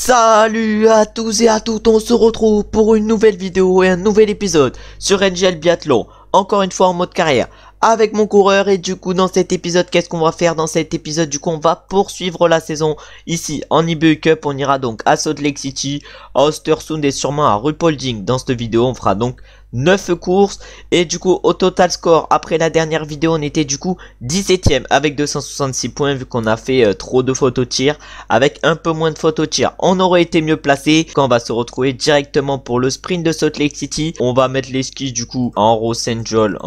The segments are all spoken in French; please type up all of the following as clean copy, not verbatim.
Salut à tous et à toutes, on se retrouve pour une nouvelle vidéo et un nouvel épisode sur NGL Biathlon, encore une fois en mode carrière, avec mon coureur. Et du coup dans cet épisode, qu'est-ce qu'on va faire dans cet épisode? Du coup on va poursuivre la saison ici en IBU Cup. On ira donc à Salt Lake City, à Östersund et sûrement à Ruhpolding. Dans cette vidéo on fera donc 9 courses et du coup au total score après la dernière vidéo on était du coup 17ème avec 266 points vu qu'on a fait trop de fautes au tir. Avec un peu moins de fautes au tir on aurait été mieux placé. Quand on va se retrouver directement pour le sprint de Salt Lake City, on va mettre les skis du coup en Rossignol,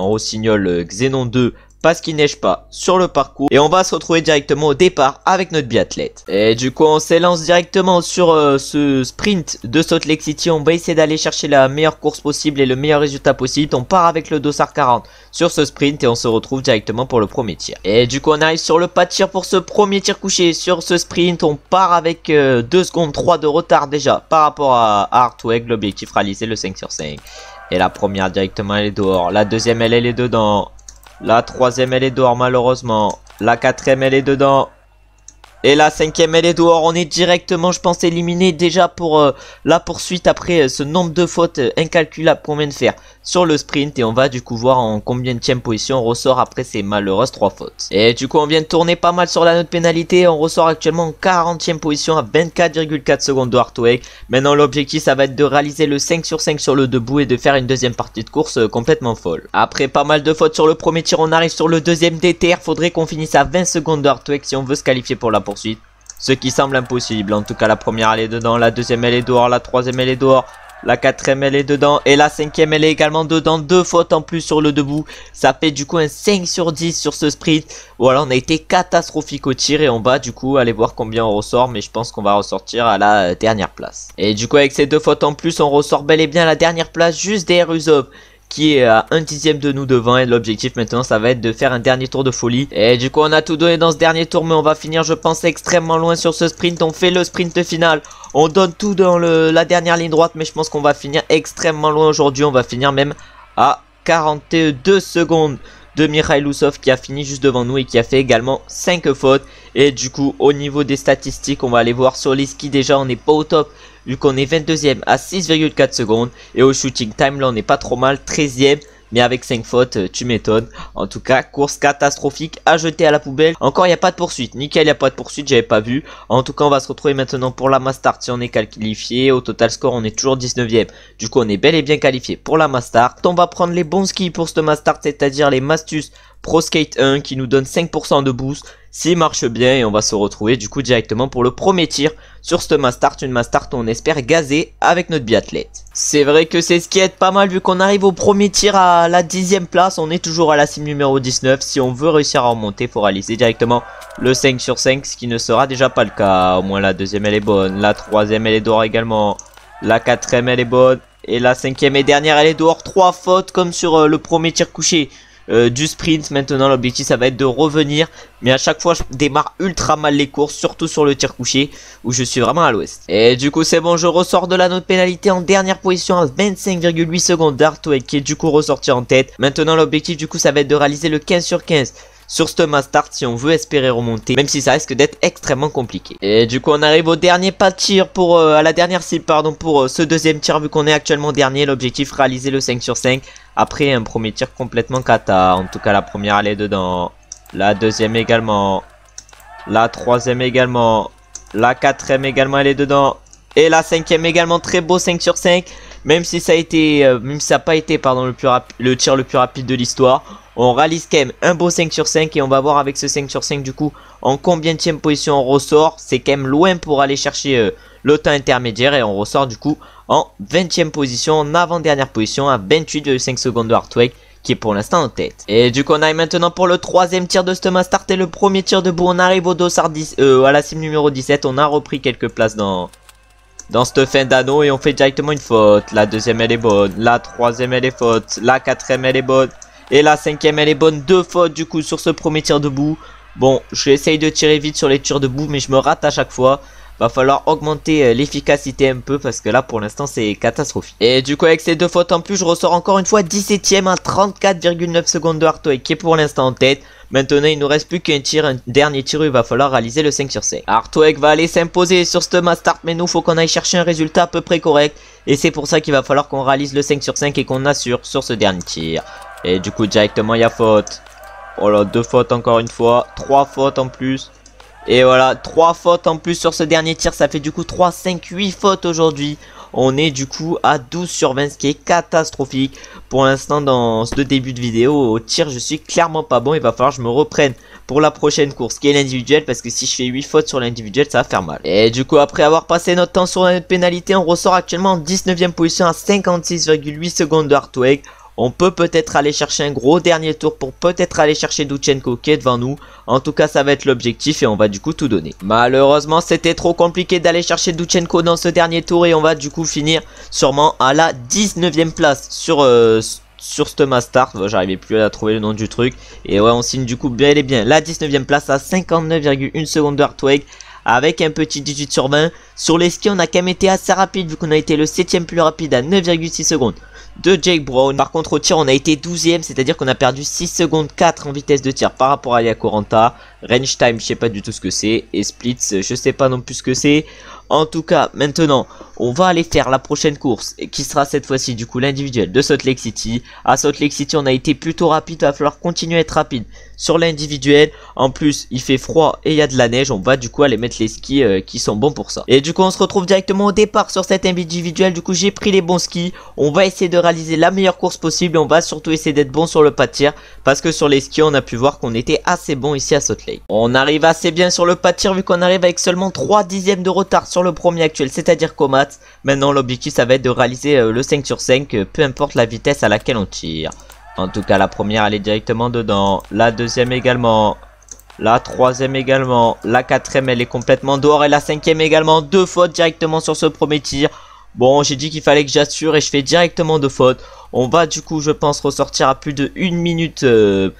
Xenon 2 parce qu'il neige pas sur le parcours, et on va se retrouver directement au départ avec notre biathlète. Et du coup on s'élance directement sur ce sprint de Salt Lake City. On va essayer d'aller chercher la meilleure course possible et le meilleur résultat possible. On part avec le dossard 40 sur ce sprint et on se retrouve directement pour le premier tir. Et du coup on arrive sur le pas de tir pour ce premier tir couché sur ce sprint. On part avec 2 secondes 3 de retard déjà par rapport à Hartweg. L'objectif réalisé, le 5 sur 5. Et la première directement elle est dehors, la deuxième elle est dedans, la troisième elle est dehors malheureusement, la quatrième elle est dedans et la cinquième elle est dehors. On est directement, je pense, éliminé déjà pour la poursuite après ce nombre de fautes incalculables qu'on vient de faire sur le sprint. Et on va du coup voir en combienième position on ressort après ces malheureuses 3 fautes. Et du coup on vient de tourner pas mal sur la note pénalité. On ressort actuellement en 40ème position à 24,4 secondes de Hartweg. Maintenant l'objectif ça va être de réaliser le 5 sur 5 sur le debout et de faire une deuxième partie de course complètement folle. Après pas mal de fautes sur le premier tir, on arrive sur le deuxième DTR. Faudrait qu'on finisse à 20 secondes de Hartweg si on veut se qualifier pour la poursuite, ce qui semble impossible. En tout cas la première elle est dedans, la deuxième elle est dehors, la troisième elle est dehors, la quatrième elle est dedans et la cinquième elle est également dedans. 2 fautes en plus sur le debout, ça fait du coup un 5 sur 10 sur ce sprint. Voilà, on a été catastrophique au tir et on va du coup aller voir combien on ressort, mais je pense qu'on va ressortir à la dernière place. Et du coup avec ces 2 fautes en plus on ressort bel et bien à la dernière place, juste derrière Usopp qui est à 1 dixième de nous devant. Et l'objectif maintenant ça va être de faire un dernier tour de folie. Et du coup on a tout donné dans ce dernier tour, mais on va finir je pense extrêmement loin sur ce sprint. On fait le sprint final, on donne tout dans la dernière ligne droite, mais je pense qu'on va finir extrêmement loin aujourd'hui. On va finir même à 42 secondes de Mikhail Usov qui a fini juste devant nous et qui a fait également 5 fautes. Et du coup au niveau des statistiques on va aller voir sur les skis. Déjà on n'est pas au top vu qu'on est 22ème à 6,4 secondes. Et au shooting time là on n'est pas trop mal, 13ème. Mais avec 5 fautes, tu m'étonnes. En tout cas, course catastrophique à jeter à la poubelle. Encore, il n'y a pas de poursuite. Nickel, il n'y a pas de poursuite, j'avais pas vu. En tout cas, on va se retrouver maintenant pour la Mastart si on est qualifié. Au total score, on est toujours 19ème. Du coup, on est bel et bien qualifié pour la Mastart. On va prendre les bons skis pour cette Mastart, c'est-à-dire les Mastus Pro Skate 1 qui nous donne 5% de boost s'il marche bien. Et on va se retrouver du coup directement pour le premier tir sur cette Mastart. Une Mastart où on espère gazer avec notre biathlète. C'est vrai que c'est ce qui aide pas mal vu qu'on arrive au premier tir à la 10ème place. On est toujours à la sim numéro 19. Si on veut réussir à remonter, il faut réaliser directement le 5 sur 5, ce qui ne sera déjà pas le cas. Au moins la deuxième elle est bonne, la troisième elle est dehors également, la quatrième elle est bonne et la cinquième et dernière elle est dehors. 3 fautes comme sur le premier tir couché du sprint. Maintenant l'objectif ça va être de revenir, mais à chaque fois je démarre ultra mal les courses, surtout sur le tir couché où je suis vraiment à l'ouest. Et du coup c'est bon, je ressors de la note pénalité en dernière position à 25,8 secondes d'Hartweg qui est du coup ressorti en tête. Maintenant l'objectif du coup ça va être de réaliser le 15 sur 15 sur ce Mastart si on veut espérer remonter, même si ça risque d'être extrêmement compliqué. Et du coup on arrive au dernier pas de tir pour à la dernière cible pardon pour ce deuxième tir vu qu'on est actuellement dernier. L'objectif réaliser le 5 sur 5 après un premier tir complètement cata. En tout cas la première elle est dedans, la deuxième également, la troisième également, la quatrième également elle est dedans et la cinquième également. Très beau 5 sur 5, même si ça a été même si ça n'a pas été pardon le tir le plus rapide de l'histoire. On réalise quand même un beau 5 sur 5 et on va voir avec ce 5 sur 5 du coup en combienième position on ressort. C'est quand même loin pour aller chercher le temps intermédiaire et on ressort du coup en 20ème position, en avant-dernière position à 28,5 secondes de Hartweg qui est pour l'instant en tête. Et du coup on arrive maintenant pour le troisième tir de ce Mastart et le premier tir debout. On arrive au dossard 10, à la sim numéro 17. On a repris quelques places dans cette fin d'anneau et on fait directement une faute. La deuxième elle est bonne, la troisième elle est faute, la quatrième elle est bonne et la cinquième elle est bonne. 2 fautes du coup sur ce premier tir debout. Bon, j'essaye de tirer vite sur les tirs debout mais je me rate à chaque fois. Va falloir augmenter l'efficacité un peu parce que là pour l'instant c'est catastrophique. Et du coup avec ces 2 fautes en plus je ressors encore une fois 17ème à 34,9 secondes de Hartweg qui est pour l'instant en tête. Maintenant il nous reste plus qu'un tir, un dernier tir où il va falloir réaliser le 5 sur 5. Artweg va aller s'imposer sur ce Mastart, mais nous faut qu'on aille chercher un résultat à peu près correct. Et c'est pour ça qu'il va falloir qu'on réalise le 5 sur 5 et qu'on assure sur ce dernier tir. Et du coup directement il y a faute. Oh là, 2 fautes encore une fois, 3 fautes en plus. Et voilà, 3 fautes en plus sur ce dernier tir, ça fait du coup 3, 5, 8 fautes aujourd'hui. On est du coup à 12 sur 20, ce qui est catastrophique. Pour l'instant dans ce début de vidéo, au tir je suis clairement pas bon. Il va falloir que je me reprenne pour la prochaine course qui est l'individuel, parce que si je fais 8 fautes sur l'individuel ça va faire mal. Et du coup après avoir passé notre temps sur notre pénalité, on ressort actuellement en 19ème position à 56,8 secondes de Artweg. On peut peut-être aller chercher un gros dernier tour pour peut-être aller chercher Duchenko qui est devant nous. En tout cas ça va être l'objectif et on va du coup tout donner. Malheureusement c'était trop compliqué d'aller chercher Duchenko dans ce dernier tour et on va du coup finir sûrement à la 19ème place sur ce Mastart. J'arrivais plus à trouver le nom du truc. Et ouais, on signe du coup bel et bien la 19ème place à 59,1 secondes de Artweg, avec un petit 18 sur 20. Sur les skis on a quand même été assez rapide vu qu'on a été le 7ème plus rapide à 9,6 secondes de Jake Brown. Par contre au tir on a été 12ème, c'est à dire qu'on a perdu 6 secondes 4 en vitesse de tir par rapport à Yakoranta. Range time je sais pas du tout ce que c'est, et splits je sais pas non plus ce que c'est. En tout cas maintenant on va aller faire la prochaine course qui sera cette fois-ci du coup l'individuel de Salt Lake City. À Salt Lake City on a été plutôt rapide, il va falloir continuer à être rapide sur l'individuel. En plus il fait froid et il y a de la neige, on va du coup aller mettre les skis qui sont bons pour ça. Et du coup on se retrouve directement au départ sur cet individuel. Du coup j'ai pris les bons skis, on va essayer de réaliser la meilleure course possible. On va surtout essayer d'être bon sur le pas de tir, parce que sur les skis on a pu voir qu'on était assez bon ici à Salt Lake. On arrive assez bien sur le pas de tir vu qu'on arrive avec seulement 3 dixièmes de retard sur le premier actuel, c'est-à-dire Komat. Maintenant l'objectif ça va être de réaliser le 5 sur 5, peu importe la vitesse à laquelle on tire. En tout cas la première elle est directement dedans, la deuxième également, la troisième également, la quatrième elle est complètement dehors et la cinquième également. 2 fautes directement sur ce premier tir. Bon j'ai dit qu'il fallait que j'assure et je fais directement 2 fautes. On va du coup je pense ressortir à plus de 1 minute de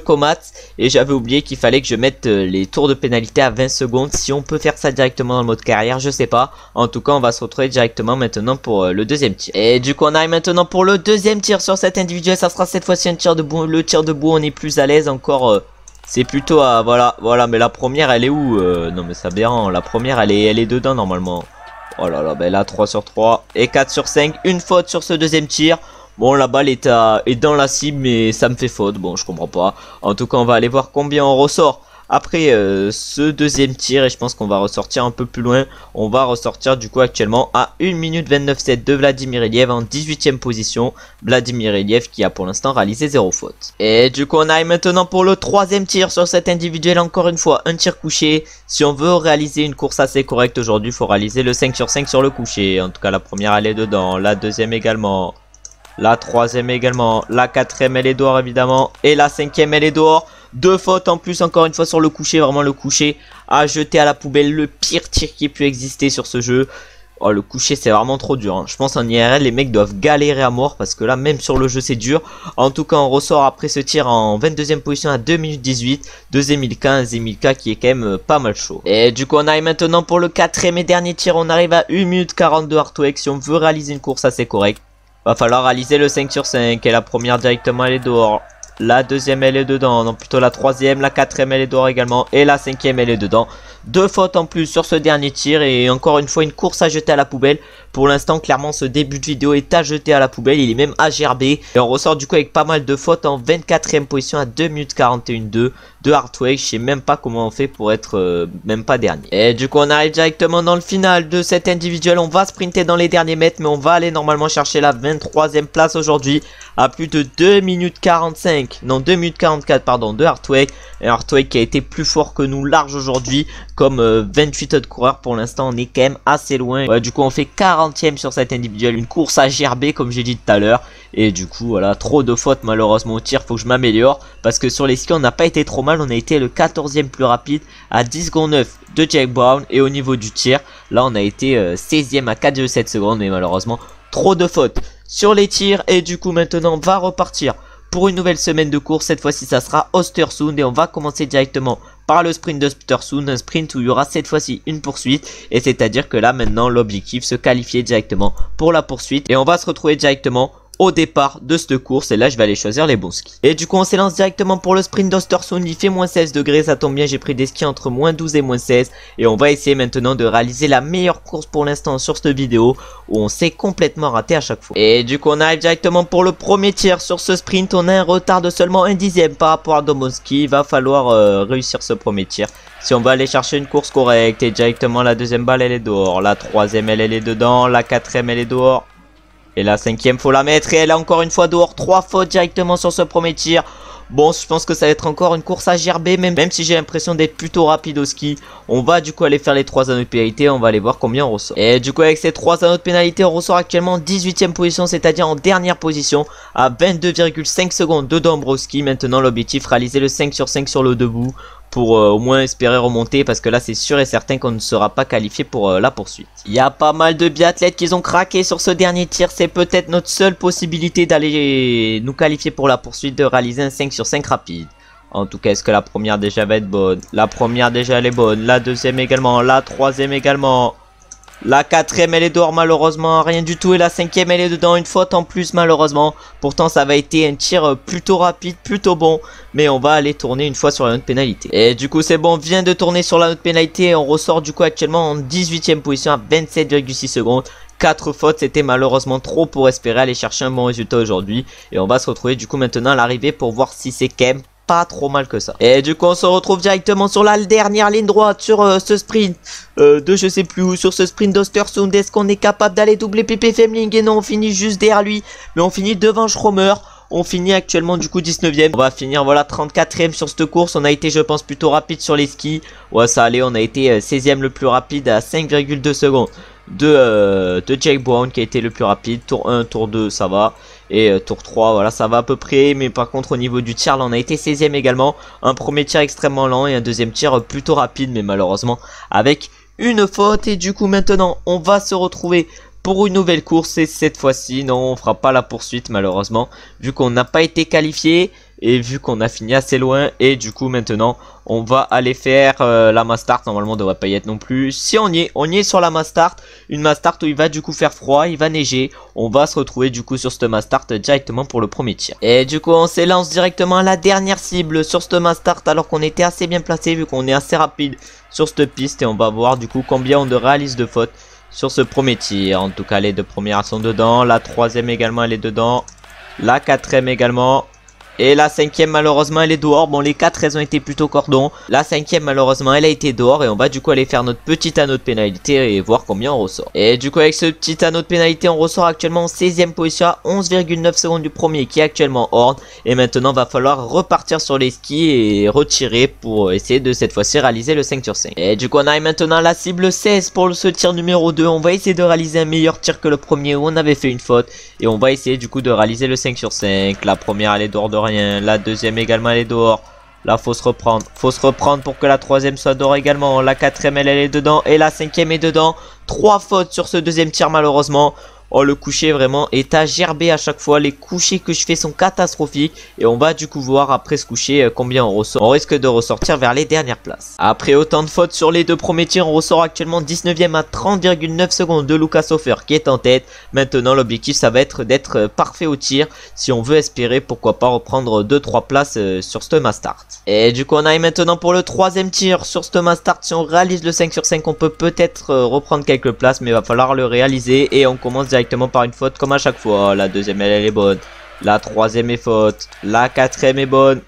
Komat. Et j'avais oublié qu'il fallait que je mette les tours de pénalité à 20 secondes. Si on peut faire ça directement dans le mode carrière je sais pas. En tout cas on va se retrouver directement maintenant pour le deuxième tir. Et du coup on arrive maintenant pour le deuxième tir sur cet individuel. Ça sera cette fois-ci un tir debout. Le tir debout on est plus à l'aise encore. C'est plutôt à voilà mais la première elle est où non mais ça aberrant. La première elle est dedans normalement. Oh là là, ben là 3 sur 3 et 4 sur 5, une faute sur ce deuxième tir. Bon la balle est dans la cible mais ça me fait faute, bon je comprends pas. En tout cas on va aller voir combien on ressort après ce deuxième tir, et je pense qu'on va ressortir un peu plus loin. On va ressortir du coup actuellement à 1 minute 29,7 de Vladimir Iliev en 18ème position. Vladimir Iliev qui a pour l'instant réalisé 0 faute. Et du coup on arrive maintenant pour le troisième tir sur cet individuel. Encore une fois un tir couché. Si on veut réaliser une course assez correcte aujourd'hui, il faut réaliser le 5 sur 5 sur le couché. En tout cas la première elle est dedans, la deuxième également, la troisième également, la quatrième elle est dehors évidemment, et la cinquième elle est dehors. 2 fautes en plus encore une fois sur le coucher, vraiment le coucher à jeter à la poubelle, le pire tir qui ait pu exister sur ce jeu. Oh le coucher c'est vraiment trop dur hein. Je pense en IRL les mecs doivent galérer à mort, parce que là même sur le jeu c'est dur. En tout cas on ressort après ce tir en 22ème position à 2 minutes 18 de Emilka, Emilka qui est quand même pas mal chaud. Et du coup on arrive maintenant pour le quatrième et dernier tir. On arrive à 1 minute 40 de Artweg. Si on veut réaliser une course assez correcte, va falloir réaliser le 5 sur 5. Et la première directement elle est dehors, la deuxième elle est dedans, non plutôt la troisième, la quatrième elle est dehors également, et la cinquième elle est dedans. 2 fautes en plus sur ce dernier tir, et encore une fois une course à jeter à la poubelle. Pour l'instant clairement ce début de vidéo est à jeter à la poubelle, il est même à gerber. Et on ressort du coup avec pas mal de fautes en 24ème position à 2 minutes 41 de Artweg. Je sais même pas comment on fait pour être même pas dernier. Et du coup on arrive directement dans le final de cet individuel. On va sprinter dans les derniers mètres, mais on va aller normalement chercher la 23ème place aujourd'hui à plus de 2 minutes 45, non 2 minutes 44 pardon de Artweg. Et Artweg qui a été plus fort que nous large aujourd'hui, comme 28 autres coureurs. Pour l'instant on est quand même assez loin. Ouais, du coup on fait 40ème sur cet individuel, une course à gerber comme j'ai dit tout à l'heure. Et du coup voilà, trop de fautes malheureusement au tir, faut que je m'améliore, parce que sur les skis on n'a pas été trop mal. On a été le 14ème plus rapide à 10 secondes 9 de Jake Brown, et au niveau du tir là on a été 16ème à 4,7 secondes, mais malheureusement trop de fautes sur les tirs. Et du coup maintenant on va repartir pour une nouvelle semaine de course. Cette fois-ci ça sera Östersund, et on va commencer directement par le sprint de Östersund, un sprint où il y aura cette fois-ci une poursuite, et c'est à dire que là maintenant l'objectif se qualifier directement pour la poursuite, et on va se retrouver directement au départ de cette course. Et là je vais aller choisir les bons skis. Et du coup on s'élance directement pour le sprint d'Östersund. Il fait moins 16 degrés, ça tombe bien, j'ai pris des skis entre moins 12 et moins 16. Et on va essayer maintenant de réaliser la meilleure course pour l'instant sur cette vidéo, où on s'est complètement raté à chaque fois. Et du coup on arrive directement pour le premier tir sur ce sprint. On a un retard de seulement 1 dixième par rapport à Domoski. Il va falloir réussir ce premier tir si on va aller chercher une course correcte. Et directement la deuxième balle elle est dehors, la troisième elle est dedans, la quatrième elle est dehors. Et la cinquième, faut la mettre. Et elle est encore une fois dehors. 3 fautes directement sur ce premier tir. Bon, je pense que ça va être encore une course à gerber. Même si j'ai l'impression d'être plutôt rapide au ski. On va du coup aller faire les 3 anneaux de pénalité. On va aller voir combien on ressort. Et du coup, avec ces 3 anneaux de pénalité, on ressort actuellement en 18e position. C'est-à-dire en dernière position. À 22,5 secondes de Dombrowski. Maintenant, l'objectif, réaliser le 5 sur 5 sur le debout. Pour au moins espérer remonter, parce que là c'est sûr et certain qu'on ne sera pas qualifié pour la poursuite. Il y a pas mal de biathlètes qui ont craqué sur ce dernier tir. C'est peut-être notre seule possibilité d'aller nous qualifier pour la poursuite, de réaliser un 5 sur 5 rapide. En tout cas, est-ce que la première déjà va être bonne? La première déjà elle est bonne, la deuxième également, la troisième également. La quatrième elle est dehors malheureusement, rien du tout. Et la cinquième elle est dedans, une faute en plus malheureusement. Pourtant ça va été un tir plutôt rapide, plutôt bon. Mais on va aller tourner une fois sur la note pénalité. Et du coup c'est bon, on vient de tourner sur la note pénalité. Et on ressort du coup actuellement en 18e position à 27,6 secondes. 4 fautes, c'était malheureusement trop pour espérer aller chercher un bon résultat aujourd'hui. Et on va se retrouver du coup maintenant à l'arrivée pour voir si c'est quand même pas trop mal que ça. Et du coup on se retrouve directement sur la dernière ligne droite sur ce sprint de je sais plus où, sur ce sprint d'Östersund. Est-ce qu'on est capable d'aller doubler Pepe Femling? Et non, on finit juste derrière lui, mais on finit devant Schromer. On finit actuellement du coup 19e. On va finir voilà 34e sur cette course. On a été je pense plutôt rapide sur les skis. Ouais ça allait, on a été 16e le plus rapide à 5,2 secondes de Jake Brown qui a été le plus rapide. Tour 1, tour 2 ça va. Et tour 3 voilà ça va à peu près. Mais par contre au niveau du tir là on a été 16e également. Un premier tir extrêmement lent et un deuxième tir plutôt rapide, mais malheureusement avec une faute. Et du coup maintenant on va se retrouver pour une nouvelle course. Et cette fois-ci non, on fera pas la poursuite malheureusement, vu qu'on n'a pas été qualifié et vu qu'on a fini assez loin. Et du coup maintenant on va aller faire la Mastart. Normalement on devrait pas y être non plus. Si on y est sur la Mastart. Une Mastart où il va du coup faire froid, il va neiger. On va se retrouver du coup sur cette Mastart directement pour le premier tir. Et du coup on s'élance directement à la dernière cible sur cette Mastart, alors qu'on était assez bien placé vu qu'on est assez rapide sur cette piste. Et on va voir du coup combien on réalise de fautes sur ce premier tir. En tout cas les deux premières sont dedans, la troisième également elle est dedans, la quatrième également. Et la cinquième malheureusement elle est dehors. Bon les 4 elles ont été plutôt cordon. La cinquième malheureusement elle a été dehors. Et on va du coup aller faire notre petit anneau de pénalité et voir combien on ressort. Et du coup avec ce petit anneau de pénalité on ressort actuellement en 16e position à 11,9 secondes du premier qui est actuellement Horn. Et maintenant va falloir repartir sur les skis et retirer pour essayer de cette fois-ci réaliser le 5 sur 5. Et du coup on arrive maintenant à la cible 16 pour ce tir numéro 2. On va essayer de réaliser un meilleur tir que le premier où on avait fait une faute. Et on va essayer du coup de réaliser le 5 sur 5. La première elle est dehors de rien. La deuxième également elle est dehors. Là faut se reprendre pour que la troisième soit dehors également. La quatrième elle est dedans. Et la cinquième est dedans. 3 fautes sur ce deuxième tir malheureusement. Oh le coucher vraiment est à gerber à chaque fois. Les couchers que je fais sont catastrophiques. Et on va du coup voir après ce coucher combien on ressort. On risque de ressortir vers les dernières places. Après autant de fautes sur les deux premiers tirs, on ressort actuellement 19e à 30,9 secondes de Lucas Hofer qui est en tête. Maintenant l'objectif ça va être d'être parfait au tir, si on veut espérer pourquoi pas reprendre 2-3 places sur ce Mastart. Et du coup on arrive maintenant pour le troisième tir sur ce Mastart. Si on réalise le 5 sur 5 on peut peut-être reprendre quelques places, mais il va falloir le réaliser. Et on commence directement par une faute comme à chaque fois. La deuxième elle est bonne, la troisième est faute, la quatrième est bonne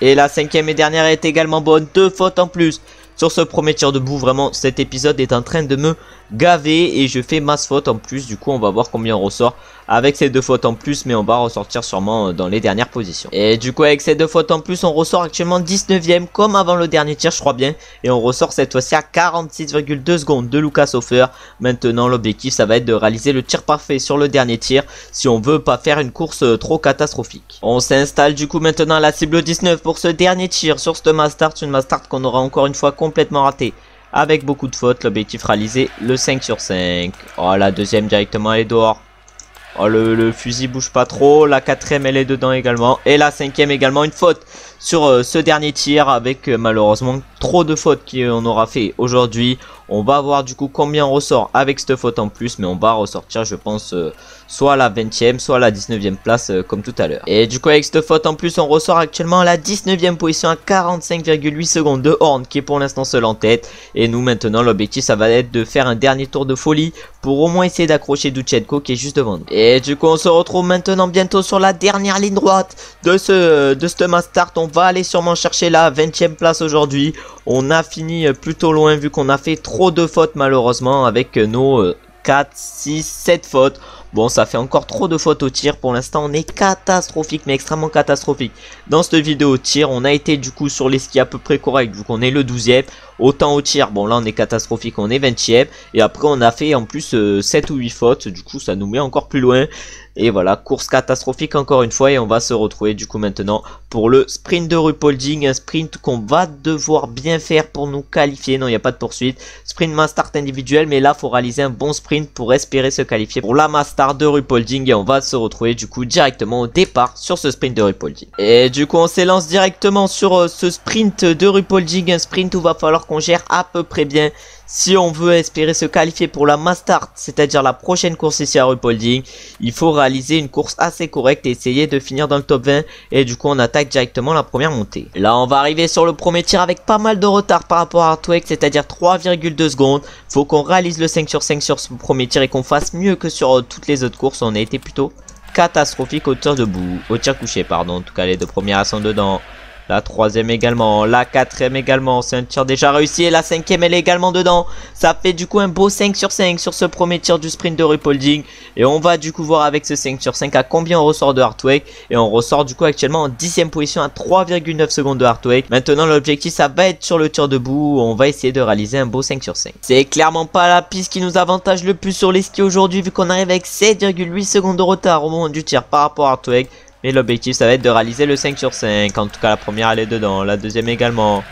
et la cinquième et dernière est également bonne. 2 fautes en plus sur ce premier tir debout. Vraiment cet épisode est en train de me gavé et je fais masse faute en plus. Du coup on va voir combien on ressort avec ces 2 fautes en plus, mais on va ressortir sûrement dans les dernières positions. Et du coup avec ces 2 fautes en plus on ressort actuellement 19e comme avant le dernier tir je crois bien. Et on ressort cette fois-ci à 46,2 secondes de Lucas Hofer. Maintenant l'objectif ça va être de réaliser le tir parfait sur le dernier tir, si on veut pas faire une course trop catastrophique. On s'installe du coup maintenant à la cible 19 pour ce dernier tir sur ce Mastart. Une Mastart qu'on aura encore une fois complètement raté avec beaucoup de fautes. L'objectif réalisé le 5 sur 5. Oh la deuxième directement elle est dehors. Oh le fusil bouge pas trop. La quatrième elle est dedans également. Et la cinquième également une faute sur ce dernier tir avec malheureusement trop de fautes qu'on aura fait aujourd'hui. On va voir du coup combien on ressort avec cette faute en plus, mais on va ressortir je pense soit à la 20e, soit à la 19e place comme tout à l'heure. Et du coup avec cette faute en plus on ressort actuellement à la 19e position à 45,8 secondes de Horn qui est pour l'instant seul en tête. Et nous maintenant l'objectif ça va être de faire un dernier tour de folie pour au moins essayer d'accrocher Duchenko qui est juste devant nous. Et du coup on se retrouve maintenant bientôt sur la dernière ligne droite de ce mass start. On va aller sûrement chercher la 20e place aujourd'hui. On a fini plutôt loin vu qu'on a fait trop de fautes malheureusement avec nos 4, 6, 7 fautes. Bon, ça fait encore trop de fautes au tir. Pour l'instant, on est catastrophique, mais extrêmement catastrophique. Dans cette vidéo au tir, on a été du coup sur les skis à peu près correct, vu qu'on est le 12e. Autant au tir, bon là on est catastrophique, on est 20e. Et après on a fait en plus 7 ou 8 fautes, du coup ça nous met encore plus loin. Et voilà, course catastrophique encore une fois. Et on va se retrouver du coup maintenant pour le sprint de Ruhpolding. Un sprint qu'on va devoir bien faire pour nous qualifier. Non, il n'y a pas de poursuite. Sprint mass start individuel, mais là il faut réaliser un bon sprint pour espérer se qualifier pour la mass start de Ruhpolding. Et on va se retrouver du coup directement au départ sur ce sprint de Ruhpolding. Et du coup on s'élance directement sur ce sprint de Ruhpolding. Un sprint où va falloir qu'on gère à peu près bien si on veut espérer se qualifier pour la mass start, c'est-à-dire la prochaine course ici à Ruhpolding. Il faut réaliser une course assez correcte et essayer de finir dans le top 20. Et du coup on attaque directement la première montée. Là on va arriver sur le premier tir avec pas mal de retard par rapport à Artweg, c'est-à-dire 3,2 secondes. Faut qu'on réalise le 5 sur 5 sur ce premier tir et qu'on fasse mieux que sur toutes les autres courses. On a été plutôt catastrophique au tir debout, au tir couché pardon. En tout cas les deux premières sont dedans. La troisième également, la quatrième également, c'est un tir déjà réussi et la cinquième elle est également dedans. Ça fait du coup un beau 5 sur 5 sur ce premier tir du sprint de Ruhpolding. Et on va du coup voir avec ce 5 sur 5 à combien on ressort de Artweg. Et on ressort du coup actuellement en 10e position à 3,9 secondes de Artweg. Maintenant l'objectif ça va être sur le tir debout, on va essayer de réaliser un beau 5 sur 5. C'est clairement pas la piste qui nous avantage le plus sur les skis aujourd'hui vu qu'on arrive avec 7,8 secondes de retard au moment du tir par rapport à Artweg. Mais l'objectif ça va être de réaliser le 5 sur 5. En tout cas la première elle est dedans, la deuxième également,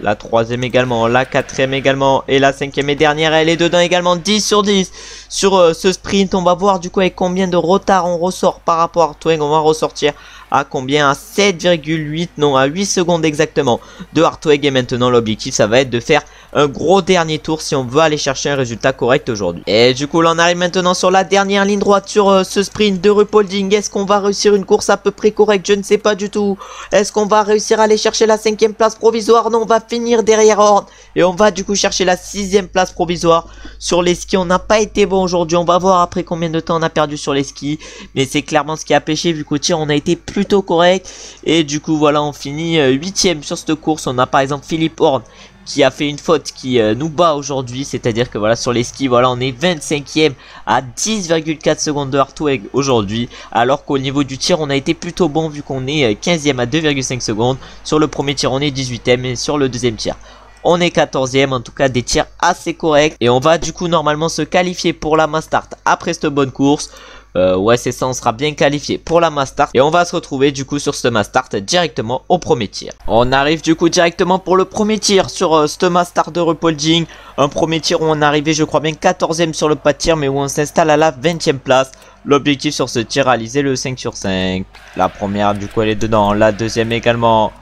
la troisième également, la quatrième également. Et la cinquième et dernière elle est dedans également. 10 sur 10 sur ce sprint. On va voir du coup avec combien de retard on ressort par rapport à Artweg. On va ressortir à combien? À 7,8, non à 8 secondes exactement de Artweg. Et maintenant l'objectif ça va être de faire un gros dernier tour si on veut aller chercher un résultat correct aujourd'hui. Et du coup là on arrive maintenant sur la dernière ligne droite sur ce sprint de Ruhpolding. Est-ce qu'on va réussir une course à peu près correcte? Je ne sais pas du tout. Est-ce qu'on va réussir à aller chercher la 5e place provisoire? Non, on va finir derrière Horn. Et on va du coup chercher la 6e place provisoire. Sur les skis on n'a pas été bon aujourd'hui. On va voir après combien de temps on a perdu sur les skis. Mais c'est clairement ce qui a pêché vu qu'au tir on a été plutôt correct. Et du coup voilà on finit 8e sur cette course. On a par exemple Philippe Horn qui a fait une faute qui nous bat aujourd'hui, c'est-à-dire que voilà sur les skis voilà on est 25e à 10,4 secondes de Artweg aujourd'hui, alors qu'au niveau du tir on a été plutôt bon vu qu'on est 15e à 2,5 secondes. Sur le premier tir on est 18e et sur le deuxième tir on est 14e, en tout cas des tirs assez corrects. Et on va du coup normalement se qualifier pour la mass start après cette bonne course. Ouais c'est ça, on sera bien qualifié pour la mass start. Et on va se retrouver du coup sur ce mass start directement au premier tir. On arrive du coup directement pour le premier tir sur ce mass start de Ruhpolding. Un premier tir où on est arrivé je crois bien 14e sur le pas de tir, mais où on s'installe à la 20e place. L'objectif sur ce tir, réaliser le 5 sur 5. La première du coup elle est dedans, la deuxième également,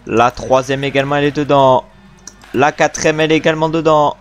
la troisième également elle est dedans, la quatrième elle est également dedans.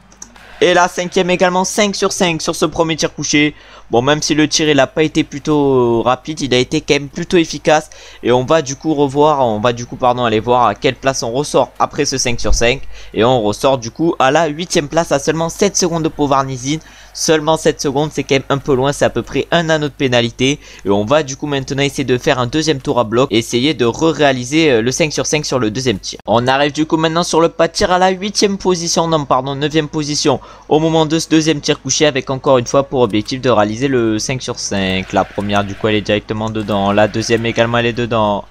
Et la cinquième également 5 sur 5 sur ce premier tir couché. Bon même si le tir il a pas été plutôt rapide, il a été quand même plutôt efficace. Et on va du coup aller voir à quelle place on ressort après ce 5 sur 5. Et on ressort du coup à la 8e place à seulement 7 secondes de Povarnizine. Seulement 7 secondes, c'est quand même un peu loin, c'est à peu près un anneau de pénalité. Et on va du coup maintenant essayer de faire un deuxième tour à bloc, essayer de réaliser le 5 sur 5 sur le deuxième tir. On arrive du coup maintenant sur le pas de tir à la 8e position, non pardon 9e position au moment de ce deuxième tir couché, avec encore une fois pour objectif de réaliser le 5 sur 5. La première du coup elle est directement dedans, la deuxième également elle est dedans,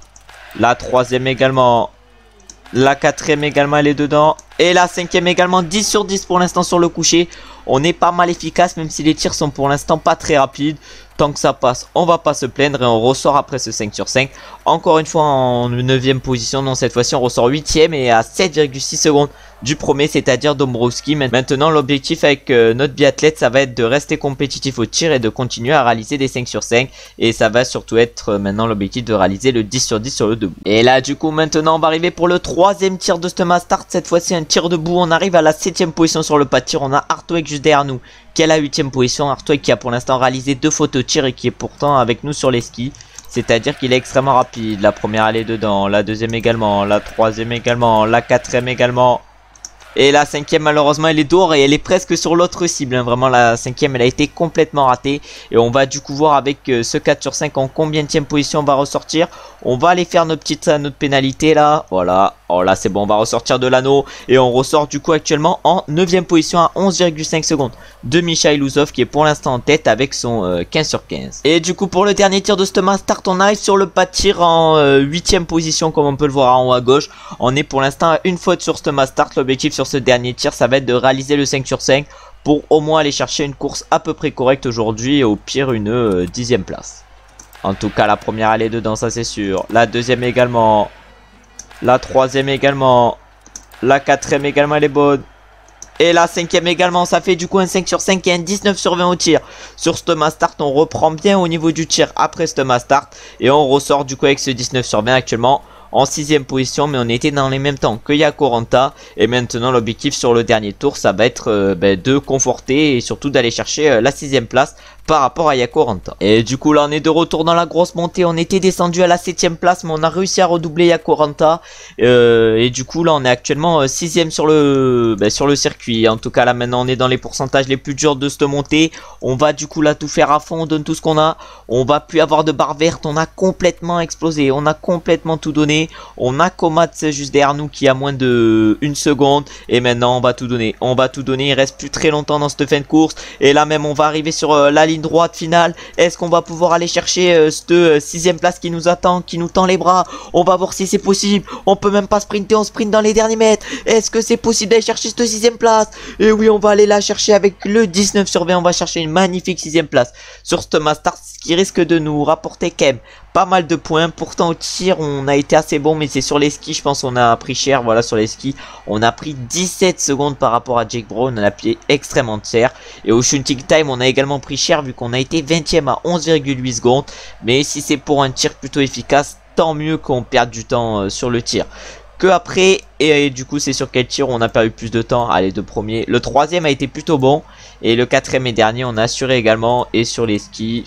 la troisième également, la quatrième également elle est dedans. Et la cinquième également 10 sur 10 pour l'instant sur le couché. On est pas mal efficace même si les tirs sont pour l'instant pas très rapides. Tant que ça passe on va pas se plaindre et on ressort après ce 5 sur 5. Encore une fois en 9e position, non cette fois-ci on ressort 8e et à 7,6 secondes du premier, c'est-à-dire Dombrowski. Maintenant, l'objectif avec notre biathlète, ça va être de rester compétitif au tir et de continuer à réaliser des 5 sur 5. Et ça va surtout être maintenant l'objectif de réaliser le 10 sur 10 sur le debout. Et là, du coup, maintenant, on va arriver pour le troisième tir de ce Mastart. Cette fois-ci, un tir debout. On arrive à la 7ème position sur le pas de tir. On a Hartweg juste derrière nous, qui est à la 8ème position. Hartweg qui a pour l'instant réalisé 2 fautes au tir et qui est pourtant avec nous sur les skis. C'est-à-dire qu'il est extrêmement rapide. La première elle est dedans, la deuxième également, la troisième également, la quatrième également. Et la 5ème malheureusement elle est dehors et elle est presque sur l'autre cible. Hein. Vraiment la 5ème elle a été complètement ratée. Et on va du coup voir avec ce 4 sur 5 en combienième position on va ressortir. On va aller faire notre pénalité là. Voilà. Oh là c'est bon, on va ressortir de l'anneau. Et on ressort du coup actuellement en 9ème position à 11,5 secondes de Mikhail Louzov qui est pour l'instant en tête avec son 15 sur 15. Et du coup pour le dernier tir de ce Mastart on arrive sur le pas de tir en 8ème position comme on peut le voir en haut à gauche. On est pour l'instant à une faute sur ce Mastart. L'objectif sur ce dernier tir ça va être de réaliser le 5 sur 5 pour au moins aller chercher une course à peu près correcte aujourd'hui et au pire une 10ème place. En tout cas la première elle est dedans ça c'est sûr. La deuxième également. La troisième également. La quatrième également elle est bonne. Et la 5ème également, ça fait du coup un 5 sur 5 et un 19 sur 20 au tir. Sur ce Mastart, on reprend bien au niveau du tir après ce Mastart. Et on ressort du coup avec ce 19 sur 20 actuellement en 6ème position. Mais on était dans les mêmes temps que Jaakko Ranta. Et maintenant l'objectif sur le dernier tour, ça va être de conforter et surtout d'aller chercher la 6ème place par rapport à Jaakko Ranta. Et du coup là on est de retour dans la grosse montée. On était descendu à la 7ème place mais on a réussi à redoubler Jaakko Ranta. Et du coup là on est actuellement 6ème sur le circuit. En tout cas là maintenant on est dans les pourcentages les plus durs de cette montée. On va du coup là tout faire à fond, on donne tout ce qu'on a. On va plus avoir de barre verte, on a complètement explosé, on a complètement tout donné. On a Komats juste derrière nous qui a moins de 1 seconde. Et maintenant on va tout donner, il reste plus très longtemps dans cette fin de course. Et là même on va arriver sur la ligne droite finale. Est-ce qu'on va pouvoir aller chercher cette 6ème place qui nous attend, qui nous tend les bras? On va voir si c'est possible. On peut même pas sprinter, on sprint dans les derniers mètres. Est-ce que c'est possible d'aller chercher cette 6ème place? Et oui, on va aller la chercher avec le 19 sur 20. On va chercher une magnifique 6ème place sur ce Mastart, ce qui risque de nous rapporter quand même pas mal de points. Pourtant au tir on a été assez bon, mais c'est sur les skis je pense on a pris cher. Voilà, sur les skis on a pris 17 secondes par rapport à Jake Brown. On a payé extrêmement cher. Et au shooting time on a également pris cher vu qu'on a été 20ème à 11,8 secondes. Mais si c'est pour un tir plutôt efficace, tant mieux qu'on perde du temps sur le tir que après. Et du coup c'est sur quel tir on a perdu plus de temps? Allez, deux premiers. Le troisième a été plutôt bon. Et le quatrième et dernier on a assuré également. Et sur les skis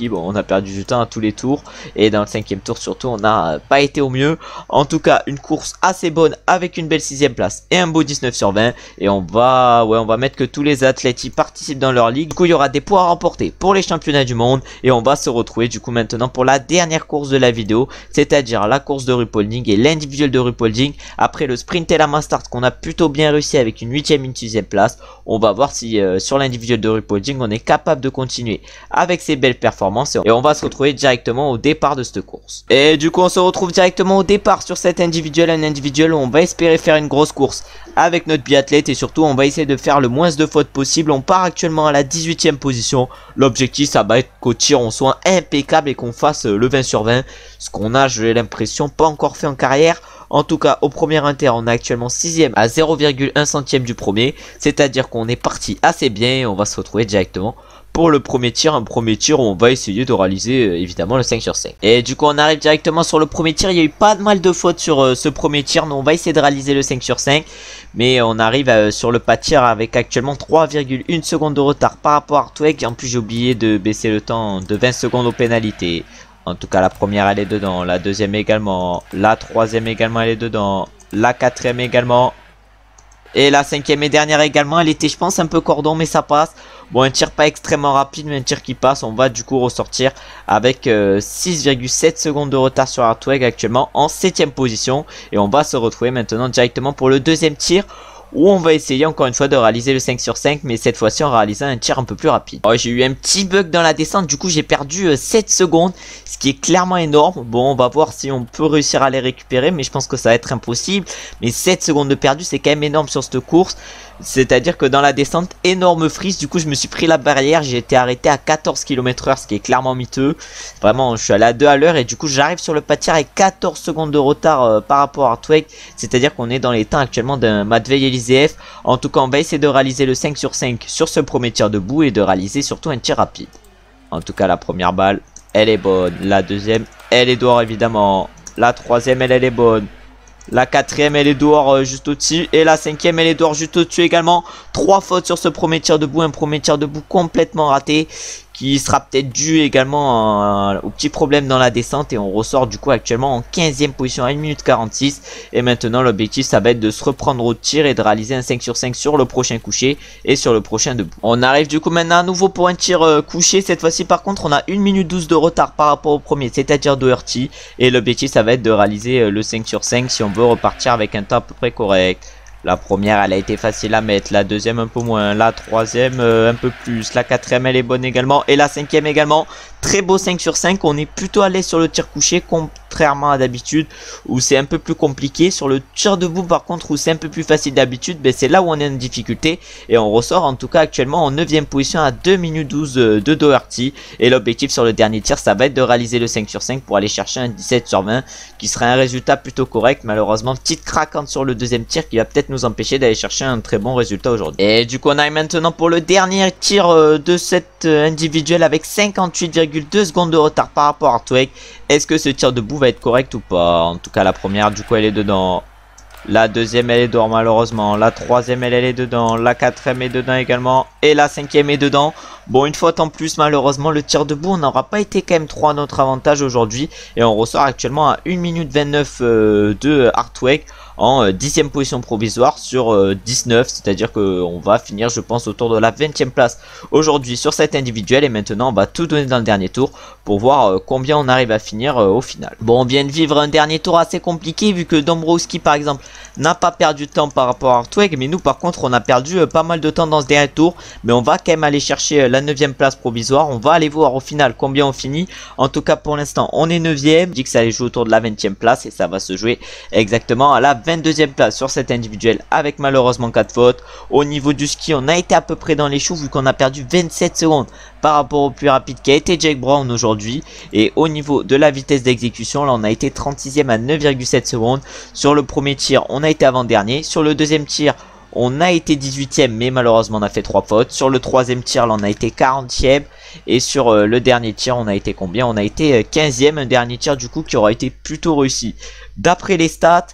bon on a perdu du temps à tous les tours. Et dans le 5ème tour surtout on n'a pas été au mieux. En tout cas une course assez bonne avec une belle 6ème place et un beau 19 sur 20. Et on va mettre que tous les athlètes y participent dans leur ligue. Du coup il y aura des points à remporter pour les championnats du monde. Et on va se retrouver du coup maintenant pour la dernière course de la vidéo. C'est-à-dire la course de rupolding et l'individuel de rupolding. Après le sprint et la Mastart qu'on a plutôt bien réussi avec une 8ème et une 6ème place. On va voir si sur l'individuel de rupolding on est capable de continuer avec ces belles performances. Et on va se retrouver directement au départ de cette course. Et du coup on se retrouve directement au départ sur cet individuel. Un individuel où on va espérer faire une grosse course avec notre biathlète. Et surtout on va essayer de faire le moins de fautes possible. On part actuellement à la 18ème position. L'objectif ça va être qu'au tir on soit impeccable et qu'on fasse le 20 sur 20. Ce qu'on a, j'ai l'impression, pas encore fait en carrière. En tout cas au premier inter on est actuellement 6ème à 0,1 centième du premier. C'est-à-dire qu'on est parti assez bien. Et on va se retrouver directement pour le premier tir. Un premier tir où on va essayer de réaliser évidemment le 5 sur 5. Et du coup on arrive directement sur le premier tir. Il y a eu pas mal de fautes sur ce premier tir. Nous on va essayer de réaliser le 5 sur 5. Mais on arrive sur le pas de tir avec actuellement 3,1 secondes de retard par rapport à Hartweg. En plus j'ai oublié de baisser le temps de 20 secondes aux pénalités. En tout cas la première elle est dedans, la deuxième également, la troisième également elle est dedans, la quatrième également. Et la 5ème et dernière également, elle était je pense un peu cordon mais ça passe. Bon, un tir pas extrêmement rapide mais un tir qui passe. On va du coup ressortir avec 6,7 secondes de retard sur Hartweg actuellement en 7ème position. Et on va se retrouver maintenant directement pour le deuxième tir où on va essayer encore une fois de réaliser le 5 sur 5, mais cette fois-ci en réalisant un tir un peu plus rapide. Oh, j'ai eu un petit bug dans la descente, du coup j'ai perdu 7 secondes, ce qui est clairement énorme. Bon, on va voir si on peut réussir à les récupérer, mais je pense que ça va être impossible. Mais 7 secondes de perdu, c'est quand même énorme sur cette course. C'est-à-dire que dans la descente, énorme freeze, du coup je me suis pris la barrière, j'ai été arrêté à 14 km/h, ce qui est clairement miteux. Vraiment, je suis allé à 2 à l'heure et du coup j'arrive sur le pas de tir avec 14 secondes de retard par rapport à Artweg. C'est-à-dire qu'on est dans les temps actuellement d'un Matvei Eliseev. En tout cas, on va essayer de réaliser le 5 sur 5 sur ce premier tir debout et de réaliser surtout un tir rapide. En tout cas, la première balle, elle est bonne. La deuxième, elle est dehors évidemment. La troisième, elle est bonne. La quatrième, elle est dehors juste au-dessus. Et la cinquième, elle est dehors juste au-dessus également. 3 fautes sur ce premier tir debout. Un premier tir debout complètement raté, qui sera peut-être dû également au petit problème dans la descente. Et on ressort du coup actuellement en 15e position à 1 minute 46. Et maintenant l'objectif ça va être de se reprendre au tir et de réaliser un 5 sur 5 sur le prochain couché et sur le prochain debout. On arrive du coup maintenant à nouveau pour un tir couché. Cette fois-ci par contre on a 1 minute 12 de retard par rapport au premier, c'est-à-dire Doherty. Et l'objectif ça va être de réaliser le 5 sur 5 si on veut repartir avec un temps à peu près correct. La première elle a été facile à mettre, la deuxième un peu moins, la troisième un peu plus, la quatrième elle est bonne également et la cinquième également. Très beau 5 sur 5, on est plutôt à l'aise sur le tir couché contrairement à d'habitude où c'est un peu plus compliqué. Sur le tir debout par contre où c'est un peu plus facile d'habitude, ben c'est là où on est en difficulté et on ressort en tout cas actuellement en 9e position à 2 minutes 12 de Doherty. Et l'objectif sur le dernier tir ça va être de réaliser le 5 sur 5 pour aller chercher un 17 sur 20 qui serait un résultat plutôt correct. Malheureusement petite craquante sur le deuxième tir qui va peut-être nous empêcher d'aller chercher un très bon résultat aujourd'hui. Et du coup on arrive maintenant pour le dernier tir de cette individuelle avec 58,2 secondes de retard par rapport à Artweg. Est-ce que ce tir debout va être correct ou pas? En tout cas la première du coup elle est dedans. La deuxième elle est dehors malheureusement. La troisième elle est dedans. La quatrième est dedans également. Et la cinquième est dedans. Bon, une faute en plus malheureusement. Le tir debout on n'aura pas été quand même trop à notre avantage aujourd'hui. Et on ressort actuellement à 1 minute 29 de Artweg en 10e position provisoire sur 19. C'est-à-dire qu'on va finir je pense autour de la 20e place aujourd'hui sur cette individuelle. Et maintenant on va tout donner dans le dernier tour pour voir combien on arrive à finir au final. Bon, on vient de vivre un dernier tour assez compliqué vu que Dombrowski par exemple n'a pas perdu de temps par rapport à Artweg. Mais nous par contre on a perdu pas mal de temps dans ce dernier tour. Mais on va quand même aller chercher la 9e place provisoire. On va aller voir au final combien on finit. En tout cas pour l'instant on est 9e. Je dis que ça allait jouer autour de la 20e place et ça va se jouer exactement à la 22e place sur cette individuelle avec malheureusement 4 fautes. Au niveau du ski on a été à peu près dans les choux vu qu'on a perdu 27 secondes par rapport au plus rapide qui a été Jake Brown aujourd'hui. Et au niveau de la vitesse d'exécution là on a été 36e à 9,7 secondes. Sur le premier tir on a été avant-dernier. Sur le deuxième tir on a été 18e mais malheureusement on a fait 3 fautes. Sur le troisième tir là on a été 40e. Et sur le dernier tir on a été combien? On a été 15e. Un dernier tir du coup qui aura été plutôt réussi d'après les stats.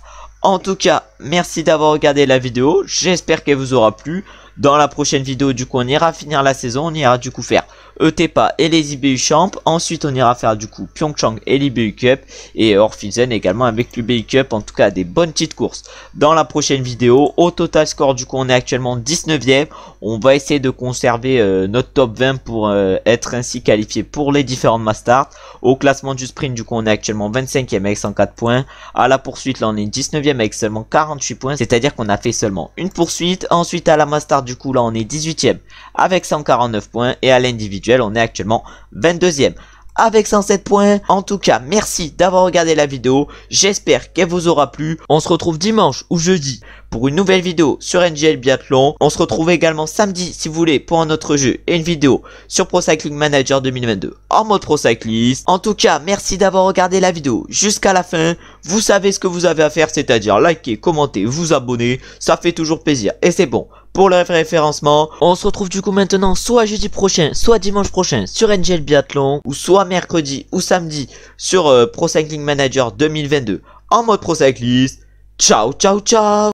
En tout cas merci d'avoir regardé la vidéo. J'espère qu'elle vous aura plu. Dans la prochaine vidéo du coup on ira finir la saison. On ira du coup faire ETPA et les IBU Champ. Ensuite on ira faire du coup Pyeongchang et l'IBU Cup. Et Orphizen également avec l'IBU Cup. En tout cas des bonnes petites courses dans la prochaine vidéo. Au total score du coup on est actuellement 19e. On va essayer de conserver notre top 20 pour être ainsi qualifié pour les différentes Mastart. Au classement du sprint du coup on est actuellement 25e avec 104 points. À la poursuite là on est 19e avec seulement 48 points. C'est à dire qu'on a fait seulement une poursuite. Ensuite à la Mastart du coup là on est 18e avec 149 points. Et à l'individuel on est actuellement 22e avec 107 points. En tout cas merci d'avoir regardé la vidéo. J'espère qu'elle vous aura plu. On se retrouve dimanche ou jeudi pour une nouvelle vidéo sur NGL Biathlon. On se retrouve également samedi si vous voulez pour un autre jeu et une vidéo sur Pro Cycling Manager 2022 en mode Pro Cyclist. En tout cas merci d'avoir regardé la vidéo jusqu'à la fin. Vous savez ce que vous avez à faire, c'est-à-dire liker, commenter, vous abonner. Ça fait toujours plaisir et c'est bon pour le référencement. On se retrouve du coup maintenant soit jeudi prochain, soit dimanche prochain sur NGL Biathlon, ou soit mercredi ou samedi sur Pro Cycling Manager 2022 en mode Pro Cyclist. Ciao ciao ciao.